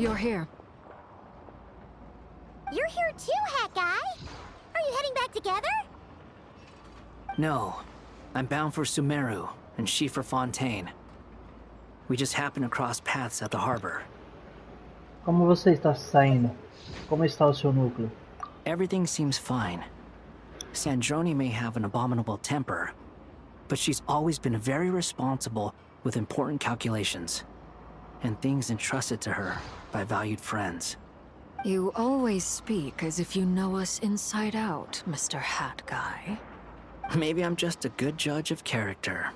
You're here. You're here too, Hat Guy! Are you heading back together? No. I'm bound for Sumeru, and she for Fontaine. We just happened to cross paths at the harbor. Como você está saindo? Como está o seu núcleo? Everything seems fine. Sandrone may have an abominable temper, but she's always been very responsible with important calculations, and things entrusted to her by valued friends. You always speak as if you know us inside out, Mr. Hat Guy. Maybe I'm just a good judge of character.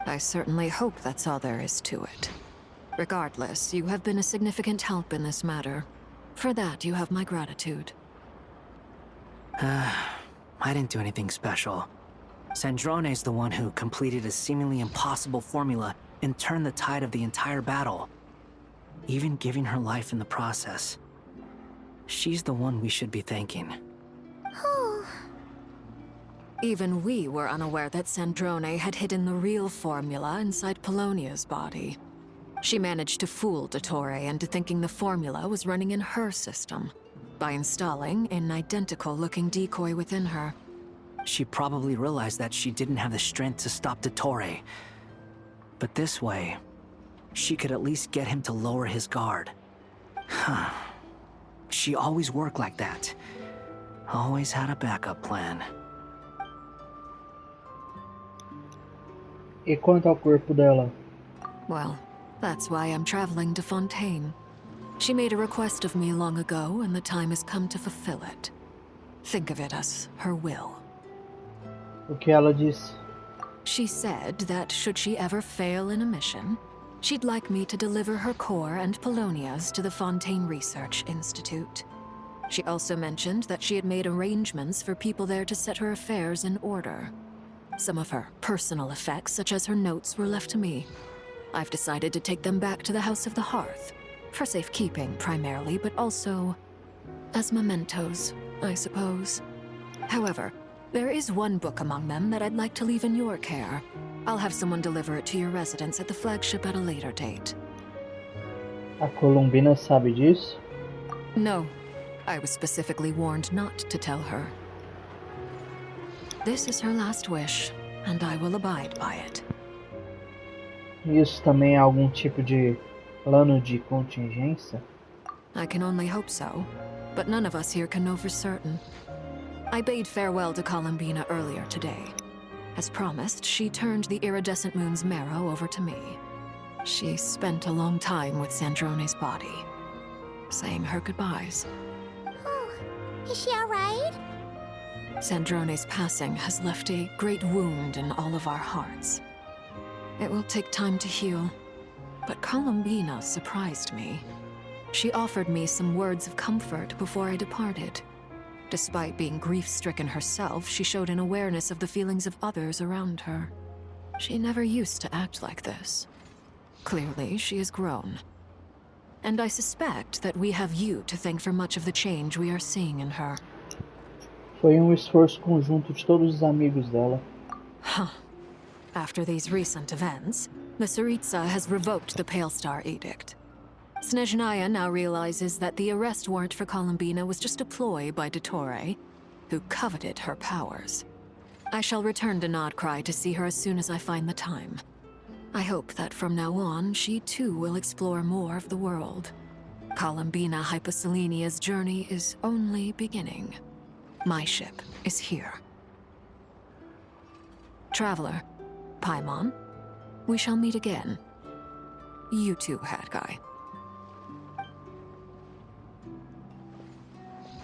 I certainly hope that's all there is to it. Regardless, you have been a significant help in this matter. For that, you have my gratitude. I didn't do anything special. Sandrone's the one who completed a seemingly impossible formula and turned the tide of the entire battle, even giving her life in the process. She's the one we should be thanking. Even we were unaware that Sandrone had hidden the real formula inside Polonia's body. She managed to fool Dottore into thinking the formula was running in her system by installing an identical-looking decoy within her. She probably realized that she didn't have the strength to stop Dottore. But this way, she could at least get him to lower his guard. She always worked like that. Always had a backup plan. E quanto ao corpo dela? Well, that's why I'm traveling to Fontaine. She made a request of me long ago, and the time has come to fulfill it. Think of it as her will. O que ela disse? She said that should she ever fail in a mission, she'd like me to deliver her core and Polonia's to the Fontaine Research Institute. She also mentioned that she had made arrangements for people there to set her affairs in order. Some of her personal effects, such as her notes, were left to me. I've decided to take them back to the House of the Hearth, for safekeeping primarily, but also as mementos, I suppose. However, there is one book among them that I'd like to leave in your care. I'll have someone deliver it to your residence at the flagship at a later date. A Columbina sabe disso? No, I was specifically warned not to tell her. This is her last wish, and I will abide by it. Isso também é algum tipo de plano de contingência? I can only hope so, but none of us here can know for certain. I bade farewell to Columbina earlier today. As promised, she turned the iridescent moon's marrow over to me. She spent a long time with Sandrone's body, saying her goodbyes. Oh, is she alright? Sandrone's passing has left a great wound in all of our hearts. It will take time to heal, but Columbina surprised me. She offered me some words of comfort before I departed. Despite being grief-stricken herself, she showed an awareness of the feelings of others around her. She never used to act like this. Clearly, she has grown. And I suspect that we have you to thank for much of the change we are seeing in her. Foi esforço conjunto de todos os amigos dela. Huh. After these recent events, the Tsaritsa has revoked the Pale Star Edict. Snezhnaya now realizes that the arrest warrant for Columbina was just a ploy by Dottore, who coveted her powers. I shall return to Nod-Krai to see her as soon as I find the time. I hope that from now on, she too will explore more of the world. Columbina Hyposelenia's journey is only beginning. My ship is here. Traveler, Paimon, we shall meet again. You too, Hat Guy.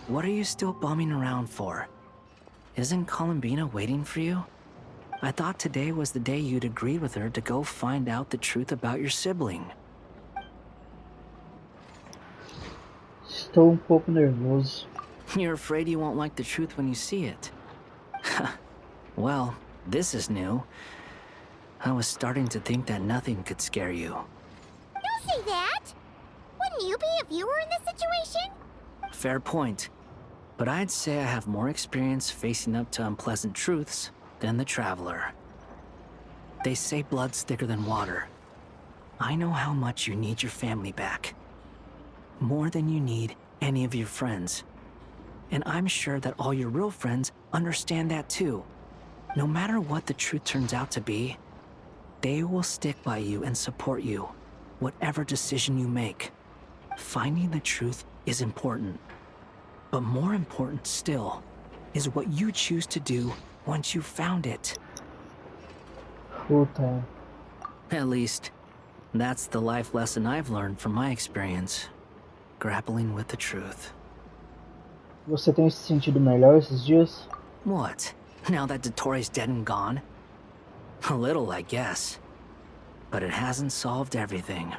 What are you still bumming around for? Isn't Columbina waiting for you? I thought today was the day you'd agreed with her to go find out the truth about your sibling. Estou pouco nervoso. You're afraid you won't like the truth when you see it. Well, this is new. I was starting to think that nothing could scare you. Don't say that! Wouldn't you be if you were in this situation? Fair point. But I'd say I have more experience facing up to unpleasant truths than the Traveler. They say blood's thicker than water. I know how much you need your family back. more than you need any of your friends. And I'm sure that all your real friends understand that too. No matter what the truth turns out to be, they will stick by you and support you, whatever decision you make. Finding the truth is important. But more important still is what you choose to do once you've found it. Puta. At least, that's the life lesson I've learned from my experience, grappling with the truth. Você tem se sentido melhor esses dias? What? Now that Dottoro's dead and gone? A little, I guess. But it hasn't solved everything.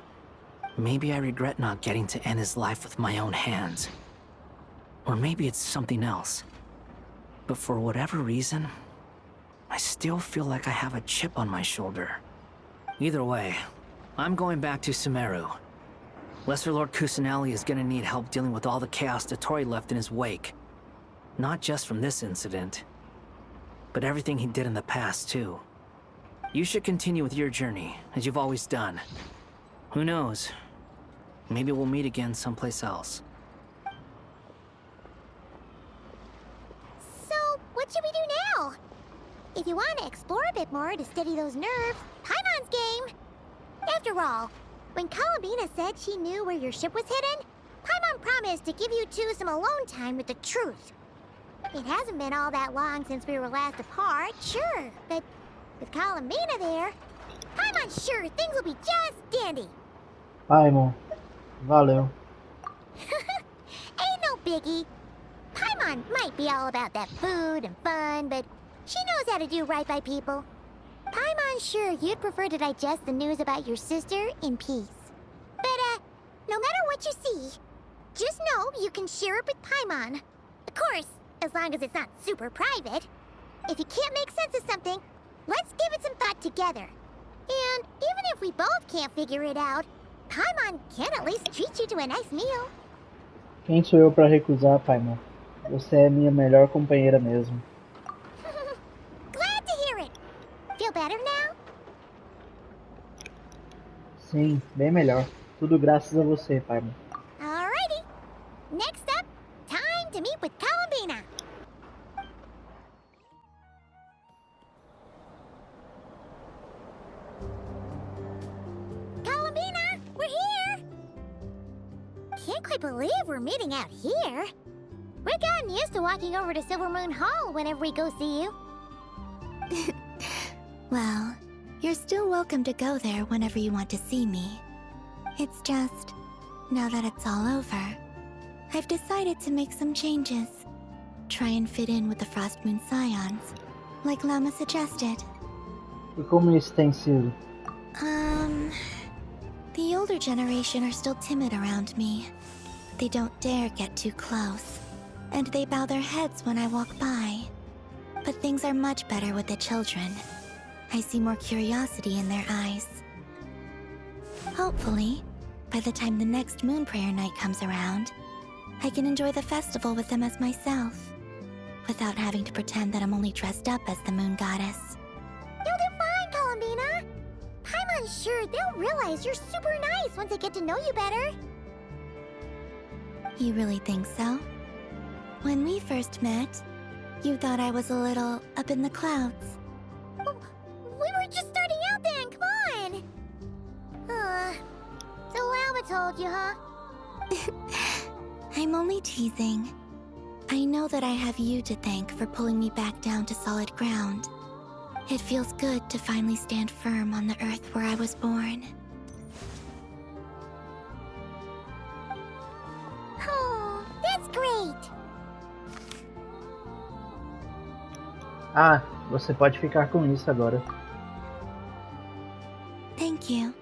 Maybe I regret not getting to end his life with my own hands. Or maybe it's something else. But for whatever reason, I still feel like I have a chip on my shoulder. Either way, I'm going back to Sumeru. Lesser Lord Kusanali is gonna need help dealing with all the chaos Dottori left in his wake. Not just from this incident, but everything he did in the past, too. You should continue with your journey, as you've always done. Who knows? Maybe we'll meet again someplace else. So, what should we do now? If you want to explore a bit more to steady those nerves, Paimon's game! After all, when Columbina said she knew where your ship was hidden, Paimon promised to give you two some alone time with the truth. It hasn't been all that long since we were last apart, sure, but with Columbina there, Paimon's sure things will be just dandy. Paimon, valeu. Ain't no biggie. Paimon might be all about that food and fun, but she knows how to do right by people. Paimon's sure you'd prefer to digest the news about your sister in peace. But, no matter what you see, just know you can share it with Paimon. Of course, as long as it's not super private. If you can't make sense of something, let's give it some thought together. And even if we both can't figure it out, Paimon can at least treat you to a nice meal. Quem sou eu para recusar, Paimon? Você é minha melhor companheira mesmo. Glad to hear it. Feel better now? Sim, bem melhor. Tudo graças a você, Paimon. Alrighty. Next up, time to meet with Columbina. Columbina, we're here. Can't quite believe we're meeting out here. We've gotten used to walking over to Silver Moon Hall whenever we go see you. Well, you're still welcome to go there whenever you want to see me. It's just, now that it's all over, I've decided to make some changes. Try and fit in with the Frost Moon Scions, like Lama suggested. E como isso tem sido? The older generation are still timid around me. They don't dare get too close, and they bow their heads when I walk by. But things are much better with the children. I see more curiosity in their eyes. Hopefully, by the time the next Moon Prayer Night comes around, I can enjoy the festival with them as myself, without having to pretend that I'm only dressed up as the Moon Goddess. You'll do fine, Columbina. Paimon's sure they'll realize you're super nice once they get to know you better. You really think so? When we first met, you thought I was a little up in the clouds. We were just starting out then, come on! So Alma told you, huh? I'm only teasing. I know that I have you to thank for pulling me back down to solid ground. It feels good to finally stand firm on the earth where I was born. Oh, that's great! Ah, você pode ficar com isso agora. Thank you.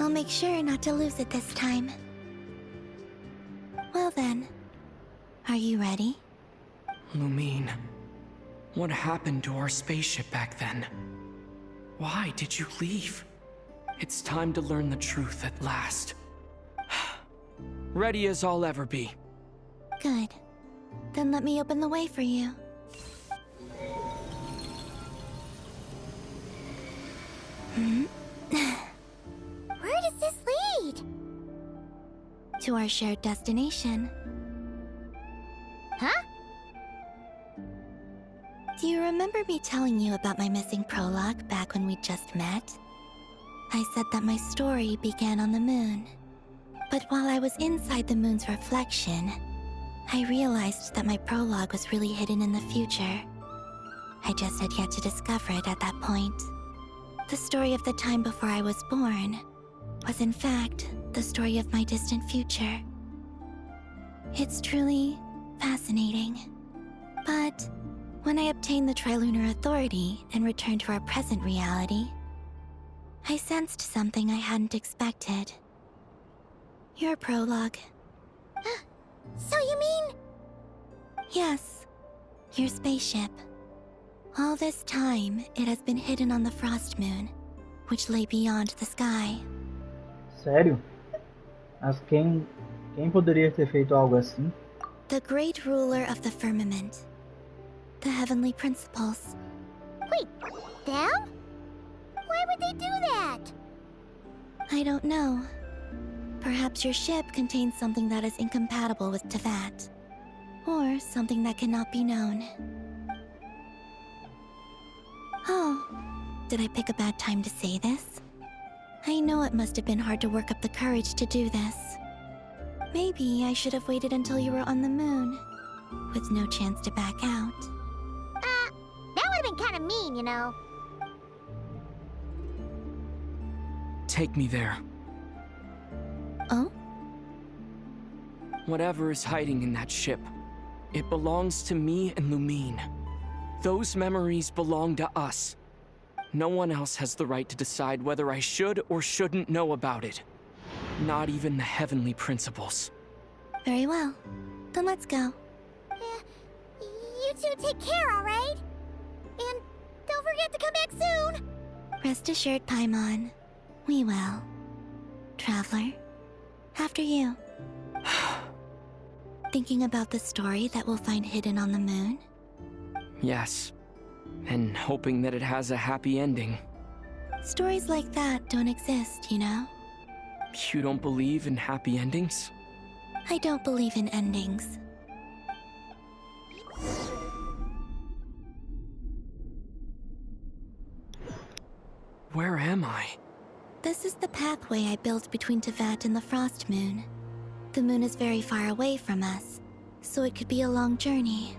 I'll make sure not to lose it this time. Well then, are you ready? Lumine, what happened to our spaceship back then? Why did you leave? It's time to learn the truth at last. Ready as I'll ever be. Good. Then let me open the way for you. Where does this lead? to our shared destination. Huh? Do you remember me telling you about my missing prologue back when we just met? I said that my story began on the moon. But while I was inside the moon's reflection, I realized that my prologue was really hidden in the future. I just had yet to discover it at that point. The story of the time before I was born was in fact the story of my distant future. It's truly fascinating. But when I obtained the Trilunar Authority and returned to our present reality, I sensed something I hadn't expected. Your prologue. So you mean... Yes, your spaceship. All this time, it has been hidden on the Frost Moon, which lay beyond the sky. Sério? Mas quem poderia ter feito algo assim? The great ruler of the firmament. The heavenly principles. Wait, them? Why would they do that? I don't know. Perhaps your ship contains something that is incompatible with Tevat. Or something that cannot be known. Oh, did I pick a bad time to say this? I know it must have been hard to work up the courage to do this. Maybe I should have waited until you were on the moon, with no chance to back out. That would have been kind of mean, you know. Take me there. Oh? Whatever is hiding in that ship, it belongs to me and Lumine. Those memories belong to us. No one else has the right to decide whether I should or shouldn't know about it. Not even the heavenly principles. Very well. Then let's go. You two take care, alright? And don't forget to come back soon! Rest assured, Paimon. We will. Traveler, after you. Thinking about the story that we'll find hidden on the moon? Yes. And hoping that it has a happy ending. Stories like that don't exist, you know? You don't believe in happy endings? I don't believe in endings. Where am I? This is the pathway I built between Tevat and the Frost Moon. The moon is very far away from us, so it could be a long journey.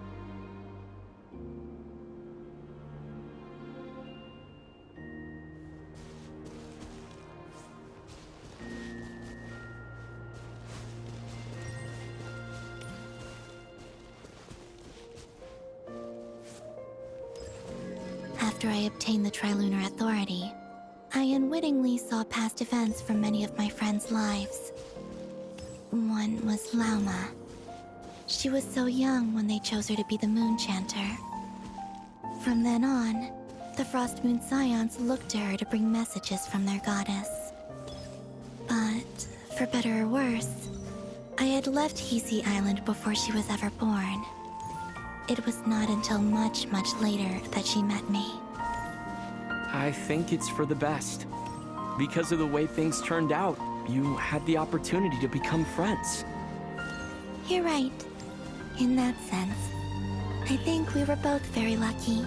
After I obtained the Trilunar Authority, I unwittingly saw past events from many of my friends' lives. One was Lauma. She was so young when they chose her to be the Moon Chanter. From then on, the Frost Moon Scions looked to her to bring messages from their goddess. But, for better or worse, I had left Hisi Island before she was ever born. It was not until much, much later that she met me. I think it's for the best. Because of the way things turned out, you had the opportunity to become friends. You're right. In that sense, I think we were both very lucky.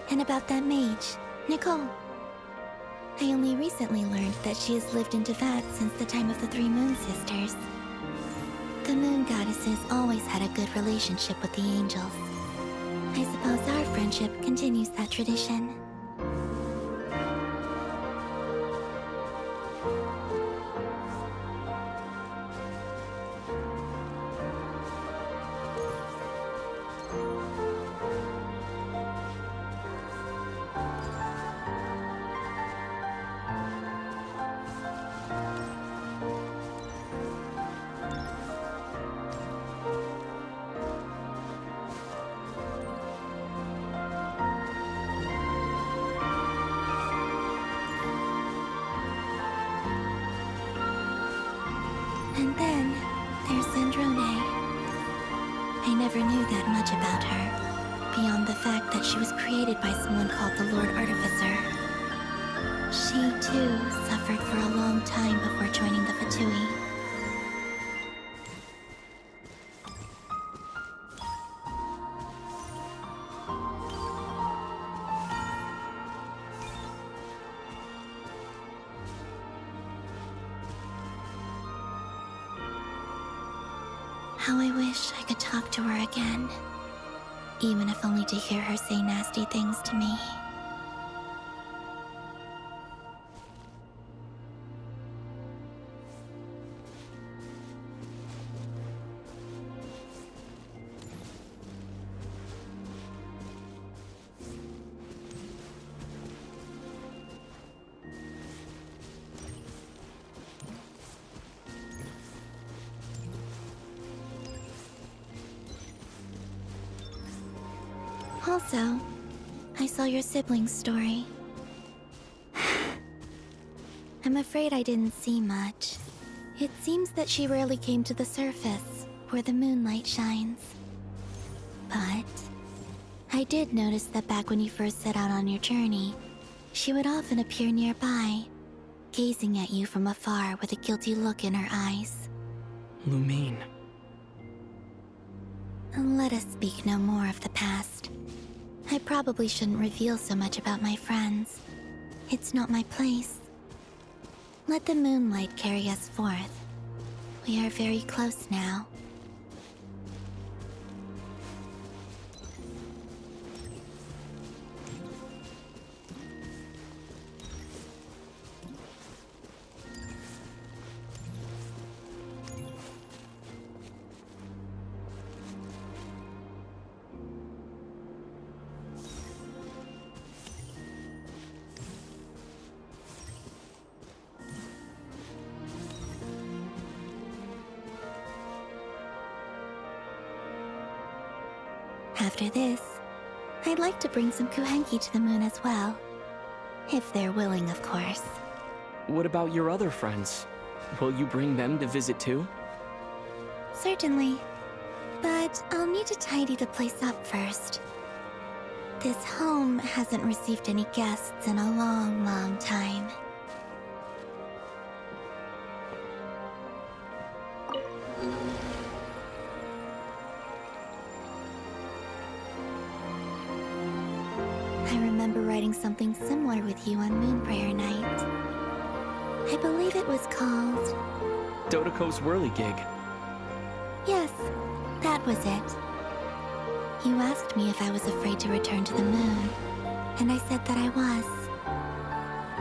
And about that mage, Nicole. I only recently learned that she has lived in Tevat since the time of the Three Moon Sisters. The Moon Goddesses always had a good relationship with the angels. I suppose our friendship continues that tradition. And then there's Sandrone. I never knew that much about her, beyond the fact that she was created by someone called the Lord Artificer. She, too, suffered for a long time before joining the Fatui. How I wish I could talk to her again, even if only to hear her say nasty things to me. Also, I saw your siblings' story. I'm afraid I didn't see much. It seems that she rarely came to the surface, where the moonlight shines. But I did notice that back when you first set out on your journey, she would often appear nearby, gazing at you from afar with a guilty look in her eyes. Lumine. Let us speak no more of the past. I probably shouldn't reveal so much about my friends. It's not my place. Let the moonlight carry us forth. We are very close now. After this, I'd like to bring some Kuhenki to the moon as well. If they're willing, of course. What about your other friends? Will you bring them to visit too? Certainly. But I'll need to tidy the place up first. This home hasn't received any guests in a long, long time. I remember writing something similar with you on Moon Prayer Night. I believe it was called... Dodoko's Whirligig. Yes, that was it. You asked me if I was afraid to return to the moon, and I said that I was.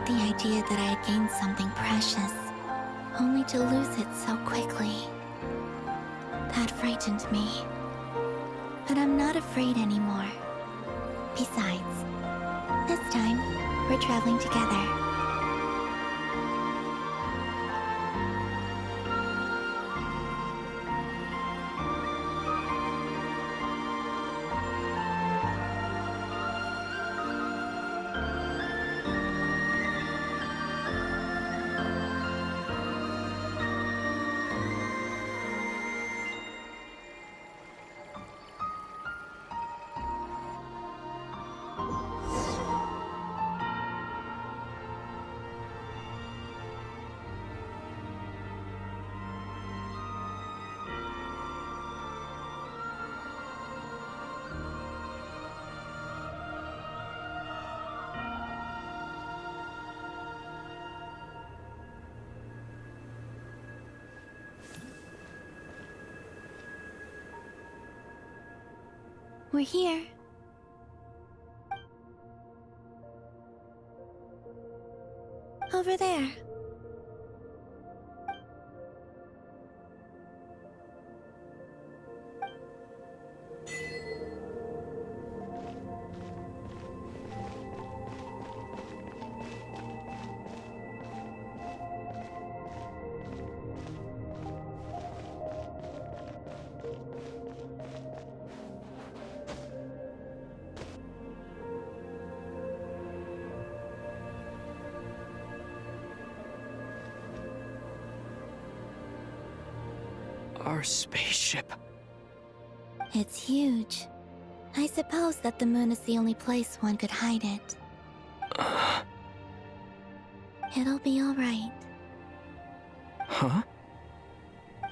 The idea that I had gained something precious, only to lose it so quickly. That frightened me. But I'm not afraid anymore. Besides, this time, we're traveling together. We're here. Over there. Our spaceship. It's huge. I suppose that the moon is the only place one could hide it. It'll be alright. Huh?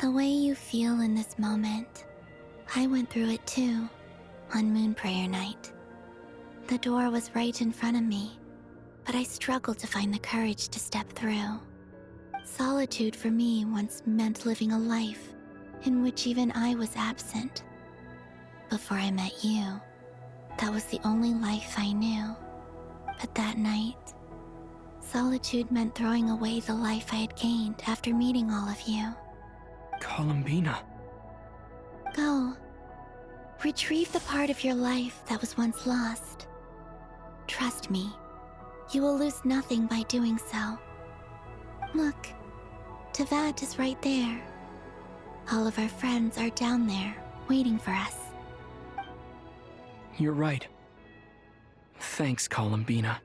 The way you feel in this moment, I went through it too, on Moon Prayer Night. The door was right in front of me, but I struggled to find the courage to step through. Solitude for me once meant living a life in which even I was absent. Before I met you, that was the only life I knew. But that night, solitude meant throwing away the life I had gained after meeting all of you. Columbina. Go. Retrieve the part of your life that was once lost. Trust me, you will lose nothing by doing so. Look, Teyvat is right there. All of our friends are down there, waiting for us. You're right. Thanks, Columbina.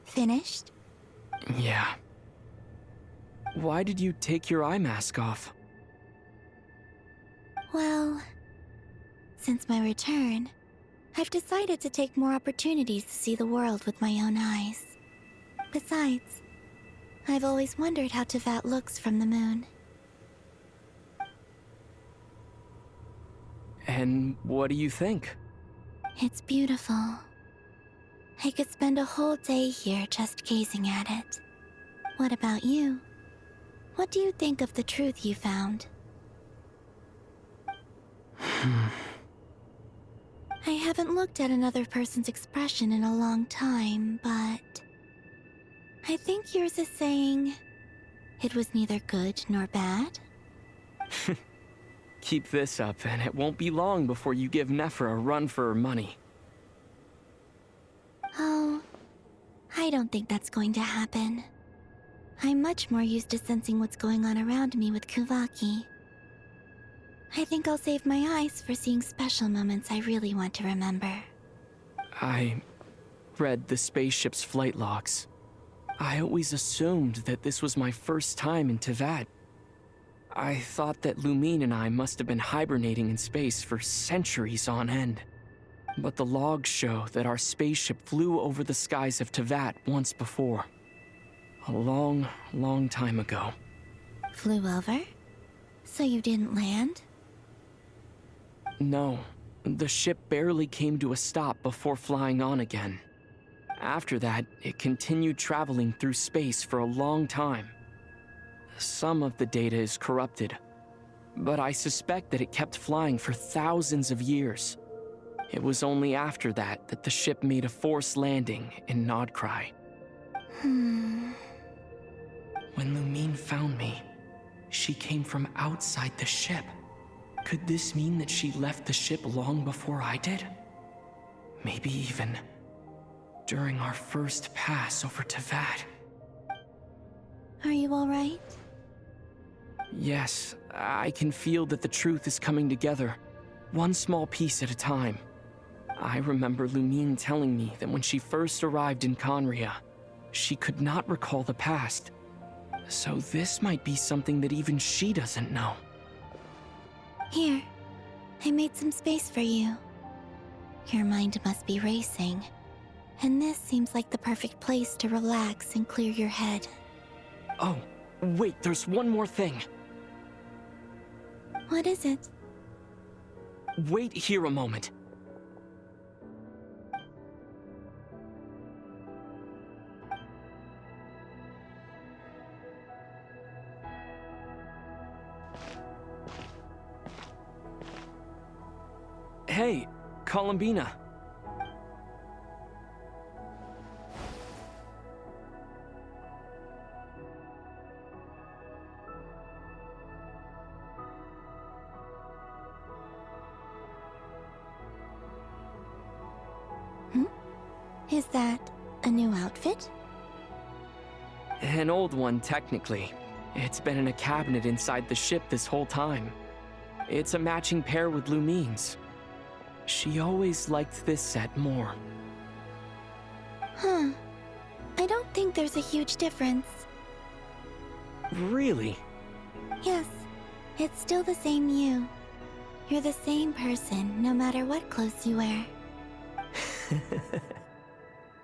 Finished? Yeah. Why did you take your eye mask off? Well, since my return, I've decided to take more opportunities to see the world with my own eyes. Besides, I've always wondered how Teyvat looks from the moon. And what do you think? It's beautiful. I could spend a whole day here just gazing at it. What about you? What do you think of the truth you found? I haven't looked at another person's expression in a long time, but I think yours is saying it was neither good nor bad. Keep this up, and it won't be long before you give Nephra a run for her money. Oh, I don't think that's going to happen. I'm much more used to sensing what's going on around me with Kuvaki. I think I'll save my eyes for seeing special moments I really want to remember. I read the spaceship's flight logs. I always assumed that this was my first time in Teyvat. I thought that Lumine and I must have been hibernating in space for centuries on end. But the logs show that our spaceship flew over the skies of Teyvat once before. A long, long time ago. Flew over? So you didn't land? No, the ship barely came to a stop before flying on again. After that, it continued traveling through space for a long time. Some of the data is corrupted, but I suspect that it kept flying for thousands of years. It was only after that that the ship made a forced landing in Nod-Krai. When Lumine found me, she came from outside the ship. Could this mean that she left the ship long before I did? Maybe even during our first pass over Teyvat. Are you alright? Yes, I can feel that the truth is coming together, one small piece at a time. I remember Lumine telling me that when she first arrived in Conria, she could not recall the past. So this might be something that even she doesn't know. Here, I made some space for you. Your mind must be racing, and this seems like the perfect place to relax and clear your head. Oh, wait, there's one more thing. What is it? Wait here a moment. Hey, Columbina. Is that a new outfit? An old one, technically. It's been in a cabinet inside the ship this whole time. It's a matching pair with Lumine's. She always liked this set more. Huh. I don't think there's a huge difference. Really? Yes, it's still the same you. You're the same person, no matter what clothes you wear.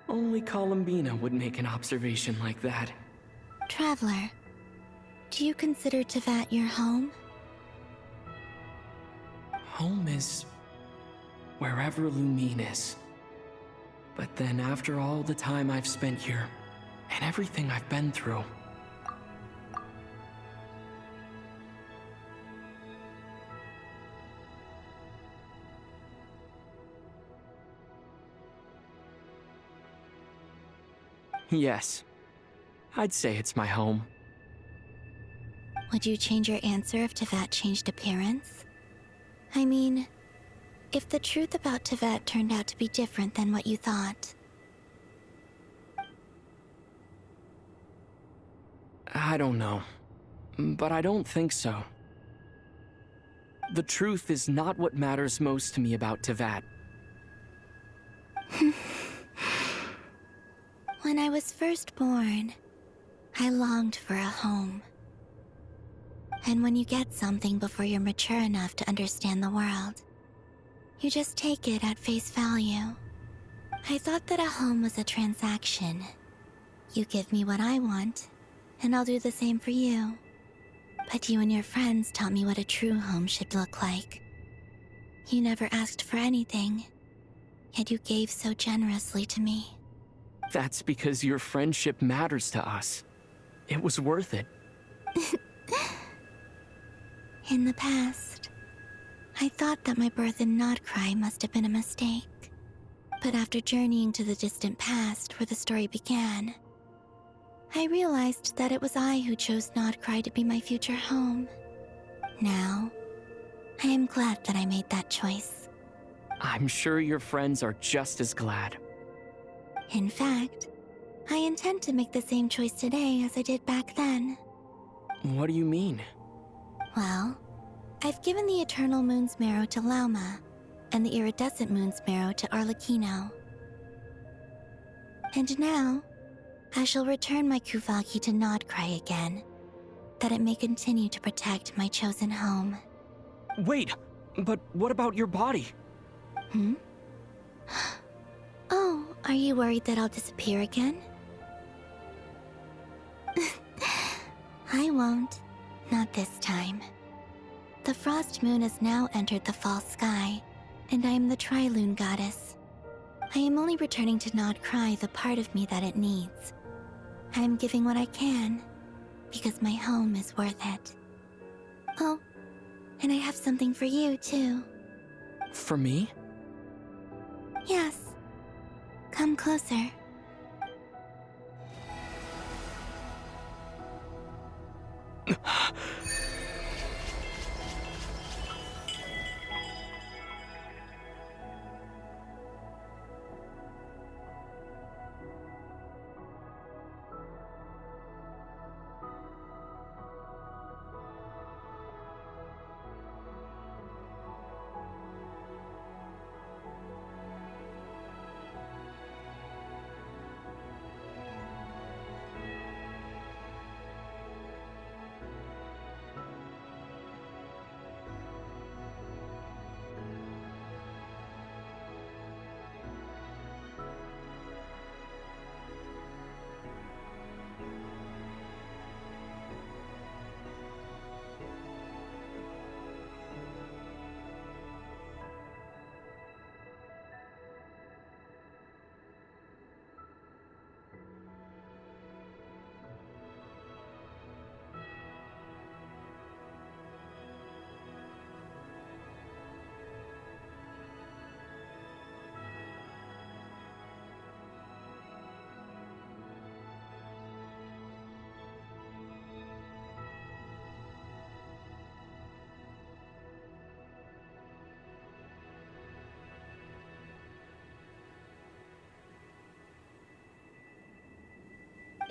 Only Columbina would make an observation like that. Traveler, do you consider Tevat your home? Home is wherever Lumine is. But then after all the time I've spent here, and everything I've been through, yes, I'd say it's my home. Would you change your answer if Tevat changed appearance? I mean, if the truth about Tevat turned out to be different than what you thought. I don't know, but I don't think so. The truth is not what matters most to me about Tevat. When I was first born, I longed for a home. And when you get something before you're mature enough to understand the world, you just take it at face value. I thought that a home was a transaction. You give me what I want, and I'll do the same for you. But you and your friends taught me what a true home should look like. You never asked for anything, yet you gave so generously to me. That's because your friendship matters to us. It was worth it. In the past, I thought that my birth in Nod-Krai must have been a mistake. But after journeying to the distant past where the story began, I realized that it was I who chose Nod-Krai to be my future home. Now, I am glad that I made that choice. I'm sure your friends are just as glad. In fact, I intend to make the same choice today as I did back then. What do you mean? Well, I've given the Eternal Moon's Marrow to Lauma, and the Iridescent Moon's Marrow to Arlecchino. And now, I shall return my Kuvagi to Nod-Krai again, that it may continue to protect my chosen home. Wait, but what about your body? Hmm? Oh, are you worried that I'll disappear again? I won't. Not this time. The Frost Moon has now entered the false sky, and I am the Tri-Lune goddess. I am only returning to Nod-Krai the part of me that it needs. I am giving what I can, because my home is worth it. Oh, and I have something for you, too. For me? Yes. Come closer.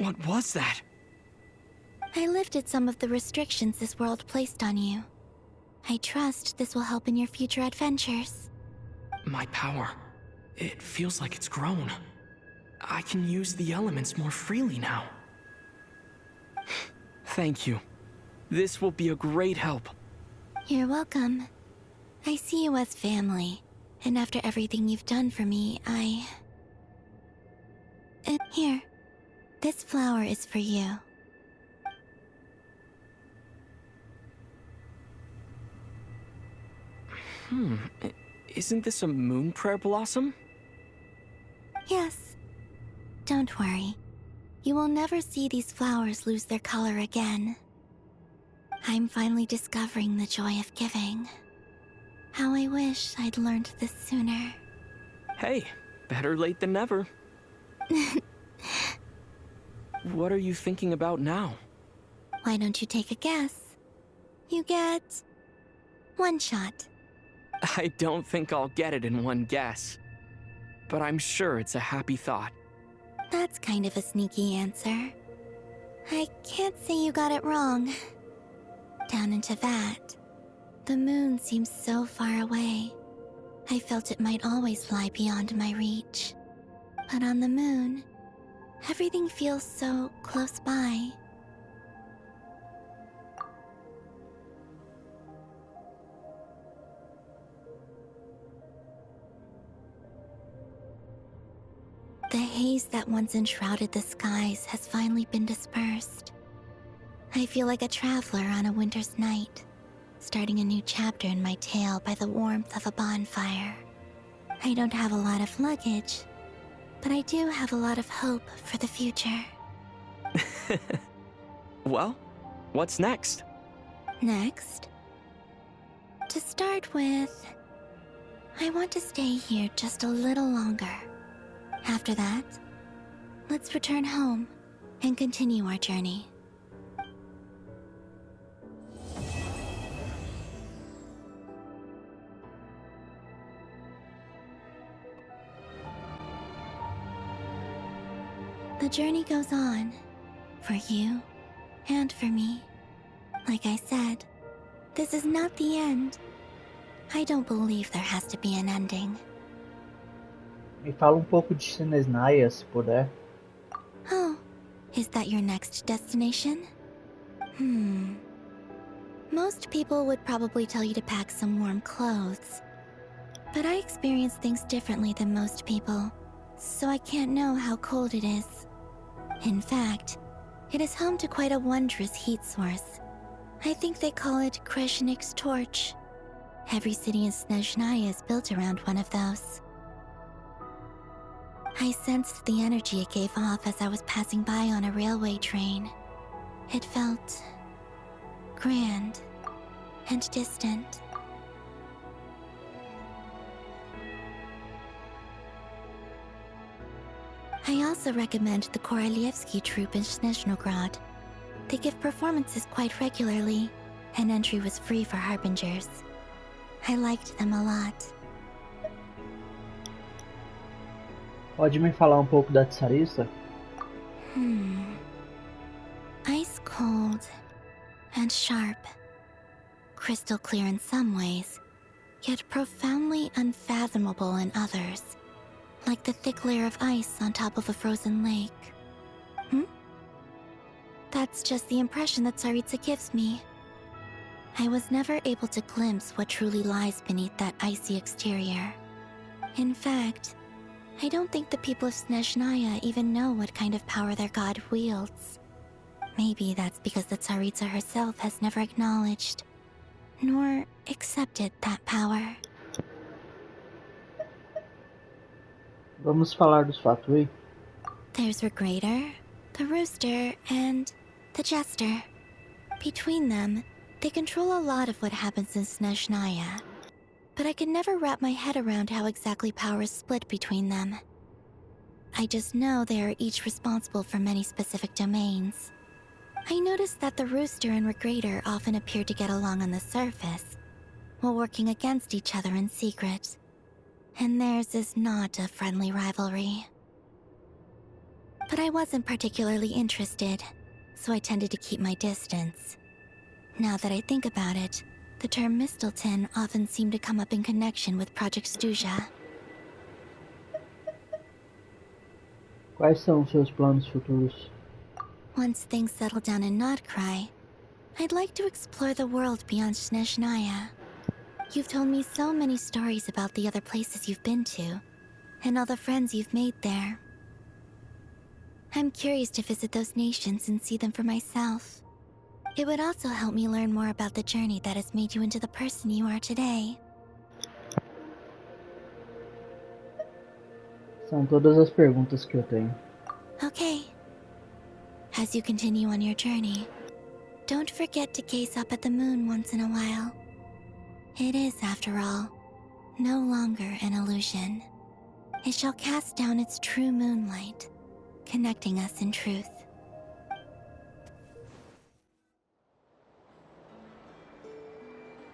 What was that? I lifted some of the restrictions this world placed on you. I trust this will help in your future adventures. My power. It feels like it's grown. I can use the elements more freely now. Thank you. This will be a great help. You're welcome. I see you as family, and after everything you've done for me, here. This flower is for you. Isn't this a moon prayer blossom? Yes. Don't worry. You will never see these flowers lose their color again. I'm finally discovering the joy of giving. How I wish I'd learned this sooner. Hey, better late than never. What are you thinking about now? Why don't you take a guess? You get one shot. I don't think I'll get it in one guess. But I'm sure it's a happy thought. That's kind of a sneaky answer. I can't say you got it wrong. Down into that, the moon seems so far away. I felt it might always lie beyond my reach. But on the moon, everything feels so close by. The haze that once enshrouded the skies has finally been dispersed. I feel like a traveler on a winter's night, starting a new chapter in my tale by the warmth of a bonfire. I don't have a lot of luggage, but I do have a lot of hope for the future. Well, what's next? Next? To start with, I want to stay here just a little longer. After that, let's return home and continue our journey. The journey goes on, for you and for me. Like I said, this is not the end. I don't believe there has to be an ending. Me fala pouco de Sinesnaya, se puder. Oh, is that your next destination? Most people would probably tell you to pack some warm clothes. But I experience things differently than most people, so I can't know how cold it is. In fact, it is home to quite a wondrous heat source. I think they call it Kreshnik's torch. Every city in Snezhnaya is built around one of those. I sensed the energy it gave off as I was passing by on a railway train. It felt grand and distant. I also recommend the Korolievsky troupe in Snezhnograd. They give performances quite regularly, and entry was free for harbingers. I liked them a lot. Pode me falar pouco da Tsarista? Ice cold and sharp. Crystal clear in some ways, yet profoundly unfathomable in others. Like the thick layer of ice on top of a frozen lake. That's just the impression that Tsaritsa gives me. I was never able to glimpse what truly lies beneath that icy exterior. In fact, I don't think the people of Snezhnaya even know what kind of power their god wields. Maybe that's because the Tsaritsa herself has never acknowledged, nor accepted that power. Vamos falar dos Fatui? There's Regrator, the Rooster, and the Jester. Between them, they control a lot of what happens in Snezhnaya. But I can never wrap my head around how exactly power is split between them. I just know they are each responsible for many specific domains. I noticed that the Rooster and Regrator often appear to get along on the surface, while working against each other in secret. And theirs is not a friendly rivalry. but I wasn't particularly interested, so I tended to keep my distance. Now that I think about it, the term Mistelton often seemed to come up in connection with Project Stuja. Quais são os seus planos futuros? Once things settle down in Nod-Krai, I'd like to explore the world beyond Snezhnaya. You've told me so many stories about the other places you've been to, and all the friends you've made there. I'm curious to visit those nations and see them for myself. It would also help me learn more about the journey that has made you into the person you are today. São todas as perguntas que eu tenho. Okay. As you continue on your journey, don't forget to gaze up at the moon once in a while. It is, after all, no longer an illusion. It shall cast down its true moonlight, connecting us in truth.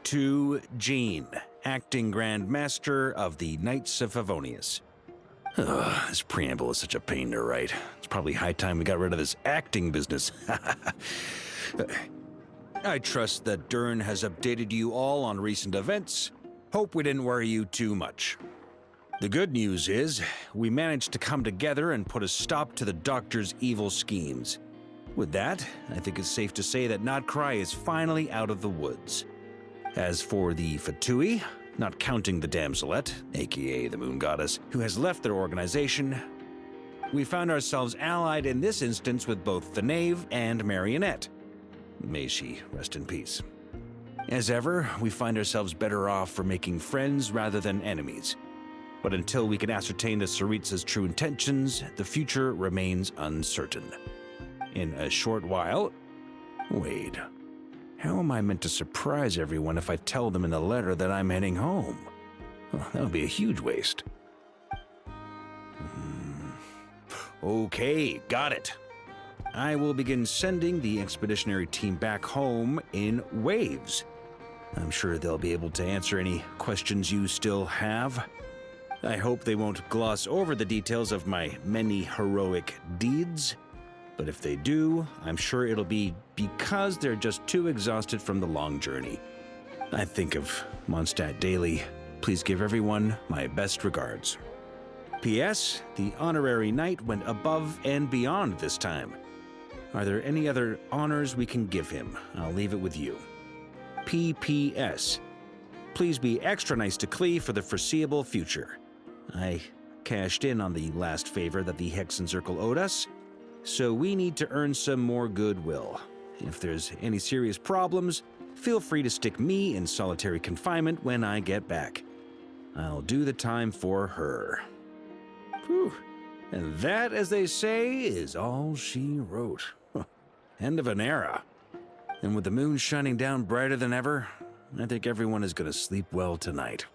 To Jean, Acting Grand Master of the Knights of Favonius. This preamble is such a pain to write. It's probably high time we got rid of this acting business. I trust that Dern has updated you all on recent events. Hope we didn't worry you too much. The good news is, we managed to come together and put a stop to the Doctor's evil schemes. With that, I think it's safe to say that Nod-Krai is finally out of the woods. As for the Fatui, not counting the Damselette, aka the Moon Goddess, who has left their organization, we found ourselves allied in this instance with both the Knave and Marionette. May she rest in peace. As ever, we find ourselves better off for making friends rather than enemies. But until we can ascertain the Tsaritsa's true intentions, the future remains uncertain. In a short while... Wait. How am I meant to surprise everyone if I tell them in the letter that I'm heading home? Well, that would be a huge waste. Okay, got it. I will begin sending the expeditionary team back home in waves. I'm sure they'll be able to answer any questions you still have. I hope they won't gloss over the details of my many heroic deeds. But if they do, I'm sure it'll be because they're just too exhausted from the long journey. I think of Mondstadt daily. Please give everyone my best regards. P.S. The honorary knight went above and beyond this time. Are there any other honors we can give him? I'll leave it with you. P.P.S. Please be extra nice to Klee for the foreseeable future. I cashed in on the last favor that the Hexen Circle owed us, so we need to earn some more goodwill. If there's any serious problems, feel free to stick me in solitary confinement when I get back. I'll do the time for her. Whew. And that, as they say, is all she wrote. End of an era. And with the moon shining down brighter than ever, I think everyone is going to sleep well tonight.